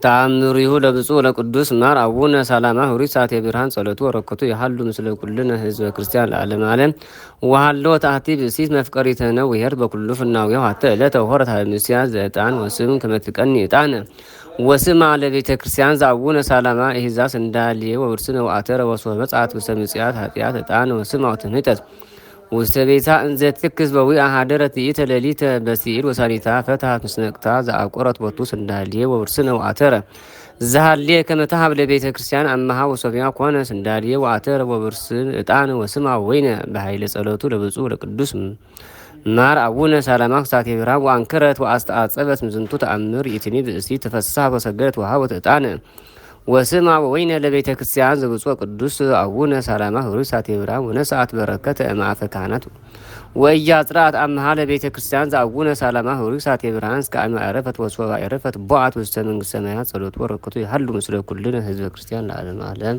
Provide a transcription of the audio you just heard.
ተአምሪሁ ለብፁዕ ለቅዱስ ማር አቡነ ሰላማ ሁሪ ሳቴ ብርሃን ጸሎቱ ወረከቱ የሃሉ ምስለ ኩልነ ህዝበ ክርስቲያን ለዓለም ዓለም ወሃሎ ታህቲ ብእሲት መፍቀሪተነ ውሄር በኩሉ ፍናዊው ሀተ ዕለተ ሆረት ምስያ ዘዕጣን ወስም ከመትቀኒ ዕጣን ወስም አለ ቤተ ክርስቲያን ዘአቡነ ሰላማ እሂዛስ እንዳልየ ወውርስነ ወአተረ ወሶ መጽአት ውስተ ምጽአት ኃጢአት ዕጣን ወስም አውትምጠት ውስተ ቤታ እንዘ ትክስ በዊ አሃደረት ይእተ ሌሊተ በሲኢድ ወሳኒታ ፈትሐት ምስነቅታ ዘአቆረት ቦቱ ስንዳልየ ወውርስነ ወአተረ ዛሃልየ ከመታሃብ ለቤተ ክርስቲያን አመሃ ወሶፊያ ኮነ ስንዳልየ ወአተረ ወውርስን ዕጣን ወስማ ወይነ በኃይለ ጸሎቱ ለብፁዕ ለቅዱስ ማር አቡነ ሰላማ ክሳቴ ብርሃን ወአንከረት ወአስተአጸበት ምዝንቱ ተአምር ይትኒ ብእሲ ተፈሳህ ወሰገደት ወሃወት ዕጣን ወስማ ወይነ ለቤተ ክርስቲያን ዘብፁዕ ቅዱስ አቡነ ሰላማ ሁሪ ሳቴ ብርሃን ወነሰአት በረከተ እምአፈ ካህናት ወኢያጽርአት አምሃ ለቤተ ክርስቲያን ዘአቡነ ሰላማ ሁሪ ሳቴ ብርሃን እስከ አመ ዕረፈት ወሶበ ዕረፈት ቦአት ውስተ መንግሥተ ሰማያት ጸሎቱ ወረከቱ ይሃሉ ምስለ ኩልነ ህዝበ ክርስቲያን ለዓለመ ዓለም።